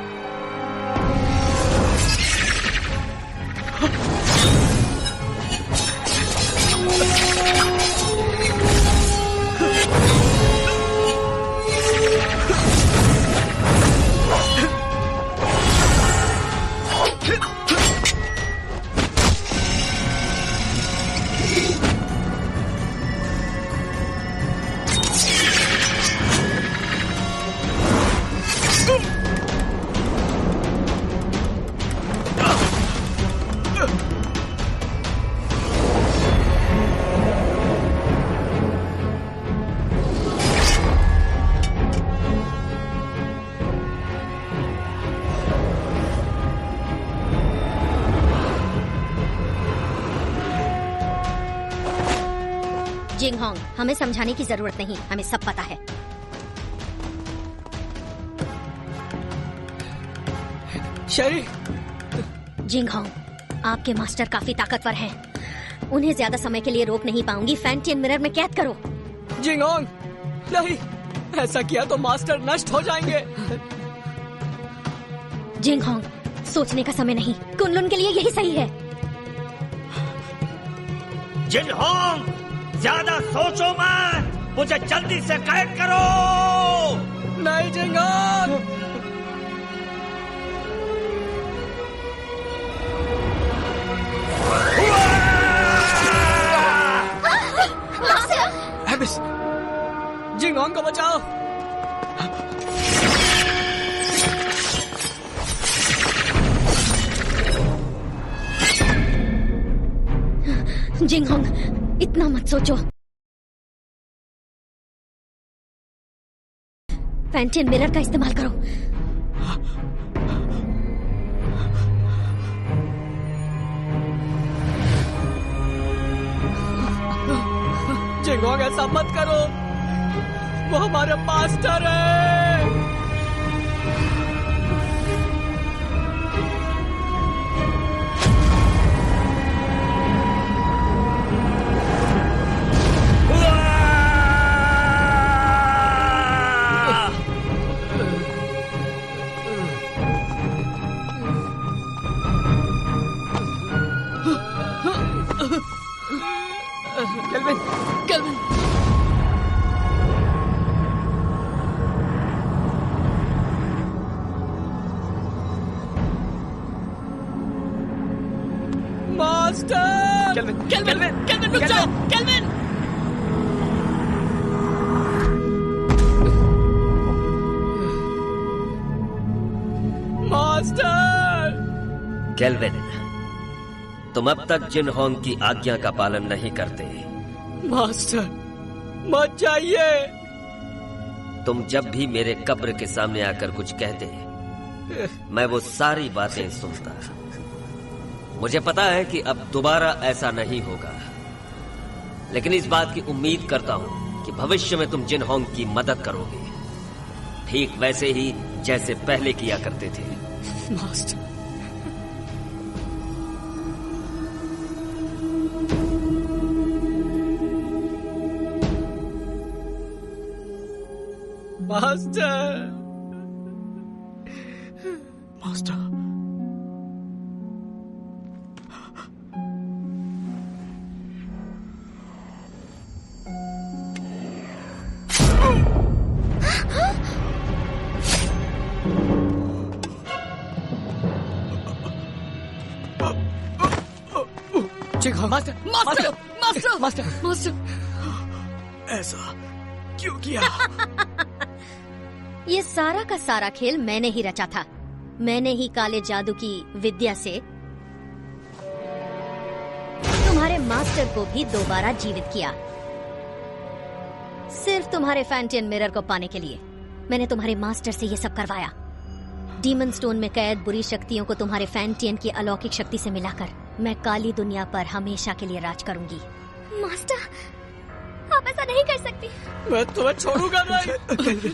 जिंगहोंग, हमें समझाने की जरूरत नहीं, हमें सब पता है। शेरी! जिंगहोंग, आपके मास्टर काफी ताकतवर हैं। उन्हें ज्यादा समय के लिए रोक नहीं पाऊंगी। फैंटियन मिरर में कैद करो। जिंगहोंग, नहीं, ऐसा किया तो मास्टर नष्ट हो जाएंगे। जिंगहोंग, सोचने का समय नहीं, कुनलुन के लिए यही सही है। जिनहोंग, ज्यादा सोचो मत, मुझे जल्दी से कैद करो। नहीं जिनहोंग। एबिस, जिनहोंग को बचाओ। जिनहोंग, इतना मत सोचो। फैंटियन मिरर का इस्तेमाल करो। जिनहोंग, ऐसा मत करो, वो हमारे मास्टर है। Kelvin, kelvin. Master! Kelvin, kelvin, kelvin, रुक जाओ, केल्विन! मास्टर! केल्विन, तुम अब तक जिनहोंग की आज्ञा का पालन नहीं करते। मास्टर, मत जाइए। तुम जब भी मेरे कब्र के सामने आकर कुछ कहते, मैं वो सारी बातें सुनता। मुझे पता है कि अब दोबारा ऐसा नहीं होगा, लेकिन इस बात की उम्मीद करता हूं कि भविष्य में तुम जिनहोंग की मदद करोगे, ठीक वैसे ही जैसे पहले किया करते थे। Master, master, master. Master, master, master, master, master, ऐसा क्यों किया? ये सारा का सारा खेल मैंने ही रचा था। मैंने ही काले जादू की विद्या से तुम्हारे मास्टर को भी दोबारा जीवित किया, सिर्फ तुम्हारे फैंटियन मिरर को पाने के लिए। मैंने तुम्हारे मास्टर से ये सब करवाया। डीमन स्टोन में कैद बुरी शक्तियों को तुम्हारे फैंटियन की अलौकिक शक्ति से मिलाकर मैं काली दुनिया पर हमेशा के लिए राज करूंगी। मास्टर, आप ऐसा नहीं कर सकती। मैं तुम्हें छोड़ूंगा नहीं।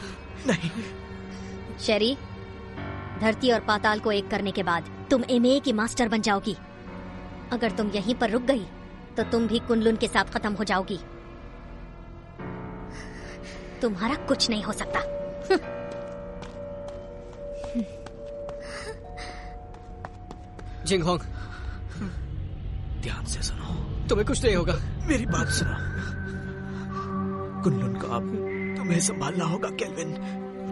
नहीं। शेरी, धरती और पाताल को एक करने के बाद तुम एमए की मास्टर बन जाओगी। अगर तुम यहीं पर रुक गई तो तुम भी कुनलुन के साथ खत्म हो जाओगी। तुम्हारा कुछ नहीं हो सकता। जिनहोंग, ध्यान से सुनो, तुम्हें कुछ नहीं होगा। मेरी बात सुनो। कुनलुन को अब तुम्हें संभालना होगा केल्विन।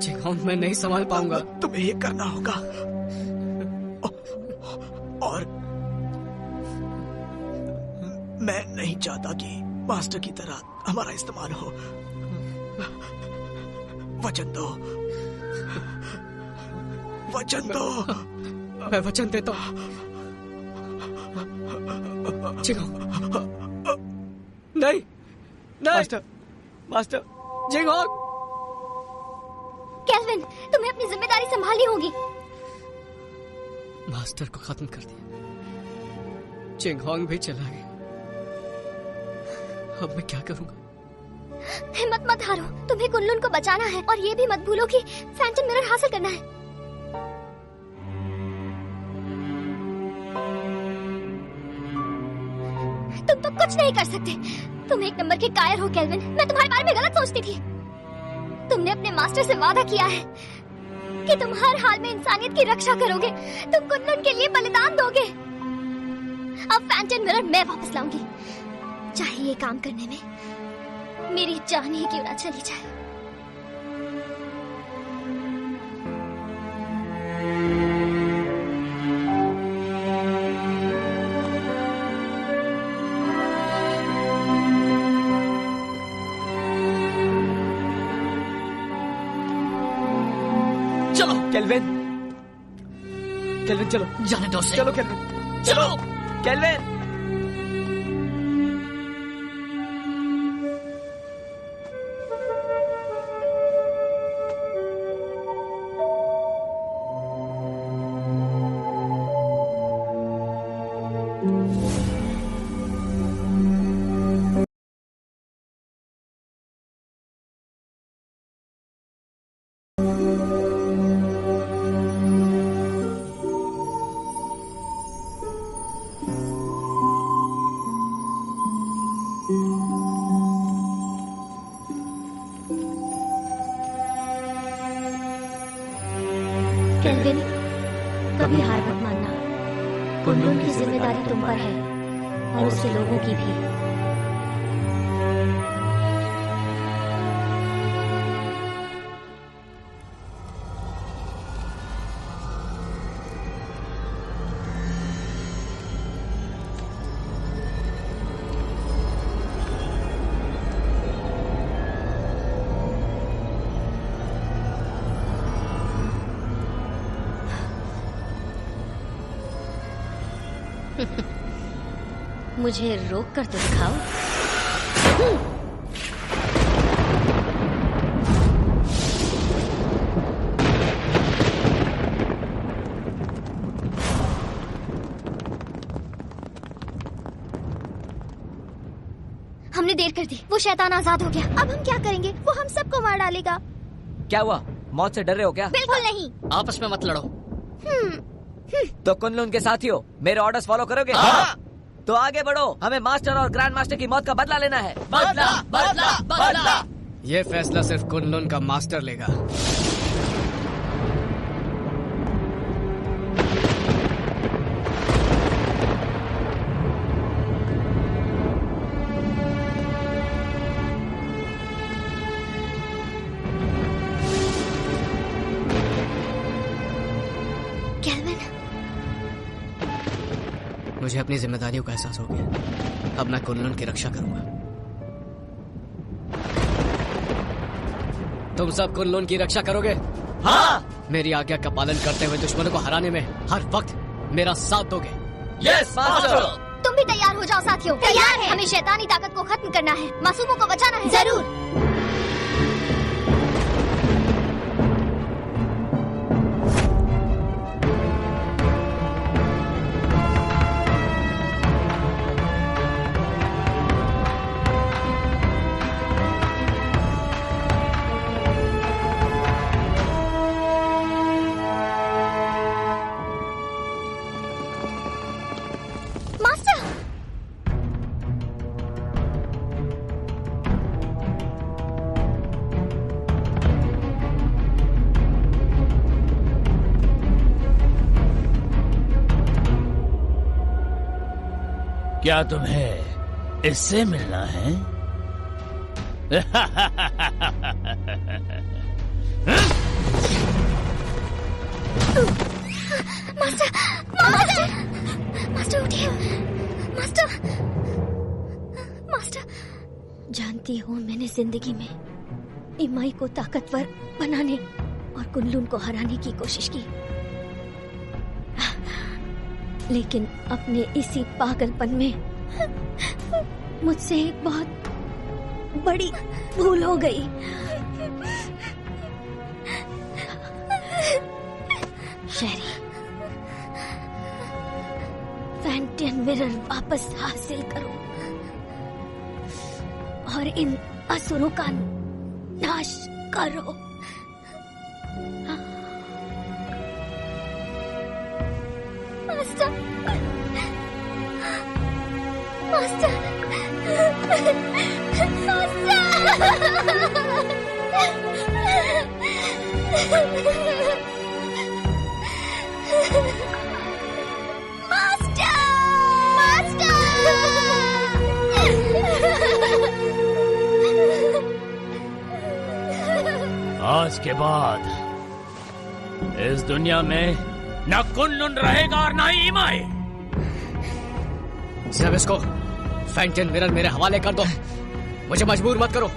जिनहोंग, मैं नहीं संभाल पाऊंगा। तुम्हें ये करना होगा। और मैं नहीं चाहता कि मास्टर की तरह हमारा इस्तेमाल हो। वचन दो, वचन दो। मैं वचन देता हूँ। नहीं, नहीं। Master, master, जिनहोंग। केल्विन, तुम्हें अपनी जिम्मेदारी संभालनी होगी। मास्टर को खत्म कर दिया, जिनहोंग भी चला गया। अब मैं क्या करूंगा? हिम्मत मत हारो, तुम्हें कुनलुन को बचाना है और ये भी मत भूलो कि फैंटम मिरर हासिल करना है। तुम तो कुछ नहीं कर सकते। तुम एक नंबर के कायर हो केल्विन। मैं तुम्हारे बारे में गलत सोचती थी। तुमने अपने मास्टर से वादा किया है कि तुम हर हाल में इंसानियत की रक्षा करोगे। तुम कुनलुन के लिए बलिदान दोगे। अब फैंटम मिरर मैं वापस लाऊंगी। चाहे ये काम करने में मेरी जान ही क्यों ना चली जाए। चलो केल्विन, केल्विन चलो, जाने दो उसे। चलो केल्विन, चलो केल्विन। केल्विन, कभी हार मत मानना। कुंदन की जिम्मेदारी तुम पर है और उसके लोगों की भी। मुझे रोक कर तो दिखाओ। हमने देर कर दी, वो शैतान आजाद हो गया। अब हम क्या करेंगे? वो हम सबको मार डालेगा। क्या हुआ, मौत से डर रहे हो क्या? बिल्कुल नहीं। आपस में मत लड़ो। तो कुनलुन के साथियों, मेरे ऑर्डर्स फॉलो करोगे? हाँ। तो आगे बढ़ो, हमें मास्टर और ग्रैंड मास्टर की मौत का बदला लेना है। बदला, बदला, बदला। ये फैसला सिर्फ कुनलुन का मास्टर लेगा। मुझे अपनी जिम्मेदारियों का एहसास हो गया। अब मैं कुनलुन की रक्षा करूंगा। तुम सब कुनलुन की रक्षा करोगे? हाँ। मेरी आज्ञा का पालन करते हुए दुश्मनों को हराने में हर वक्त मेरा साथ दोगे? Yes master. तुम भी तैयार हो जाओ साथियों। तैयार है। हमें शैतानी ताकत को खत्म करना है, मासूमों को बचाना है। जरूर। क्या तुम्हें इससे मिलना है? मास्टर, मास्टर, मास्टर उठिए। Master, master. जानती हूँ मैंने जिंदगी में इमाई को ताकतवर बनाने और कुनलुन को हराने की कोशिश की, लेकिन अपने इसी पागलपन में मुझसे एक बहुत बड़ी भूल हो गई। शेरी, फैंटियन मिरर वापस हासिल करो और इन असुरों का नाश करो। Master, master, master, master. आज के बाद इस दुनिया में न कुन-लुन रहेगा और न ही इमाई। जब इसको फैंटन मिरर मेरे हवाले कर दो, मुझे मजबूर मत करो।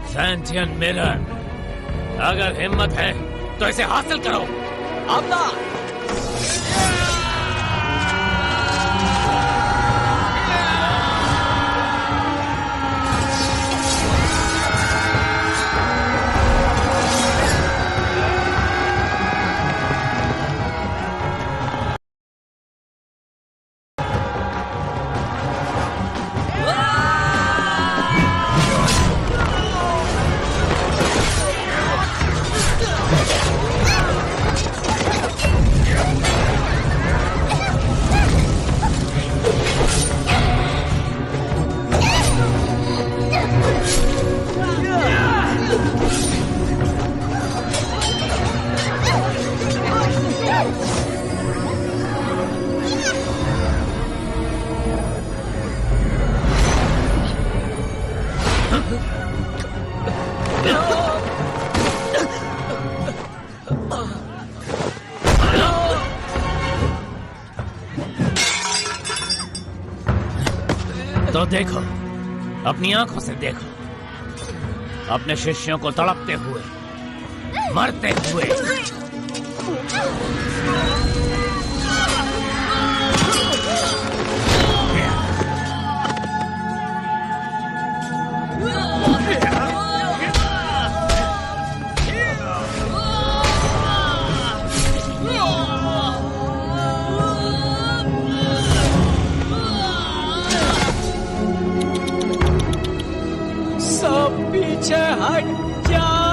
फैंटियन मिरर, अगर हिम्मत है तो इसे हासिल करो। आमना! तो देखो, अपनी आंखों से देखो, अपने शिष्यों को तड़पते हुए, मरते हुए। सब पीछे हट जाओ।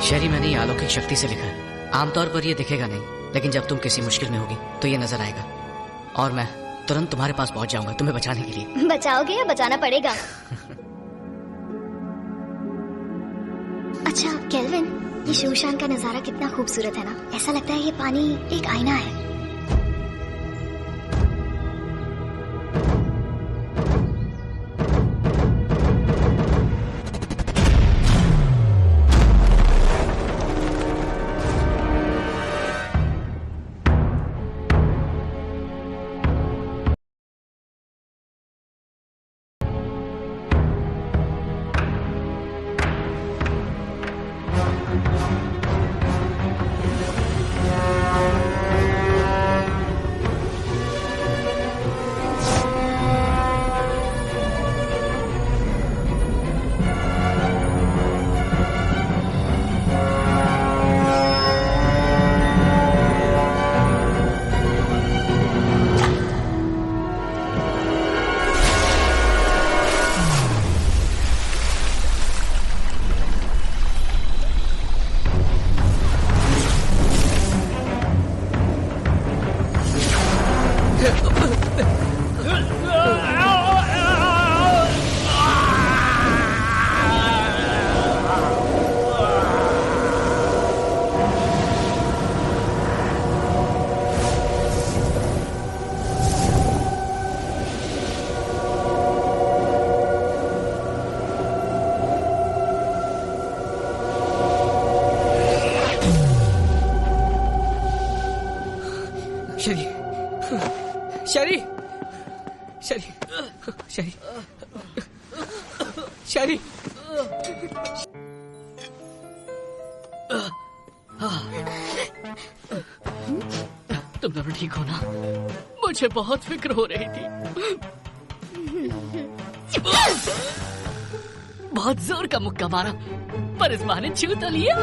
शेरी, मैंने ये अलौकिक शक्ति से लिखा है। आमतौर पर ये दिखेगा नहीं, लेकिन जब तुम किसी मुश्किल में होगी तो ये नजर आएगा और मैं तुरंत तुम्हारे पास पहुंच जाऊंगा तुम्हें बचाने के लिए। बचाओगे या बचाना पड़ेगा? अच्छा केल्विन, ये शूशान का नजारा कितना खूबसूरत है ना। ऐसा लगता है ये पानी एक आईना है। शेरी, शेरी, शेरी, शेरी। तुम दोनों ठीक हो ना? मुझे बहुत फिक्र हो रही थी। बहुत जोर का मुक्का मारा, पर इस बहाने छू तो लिया।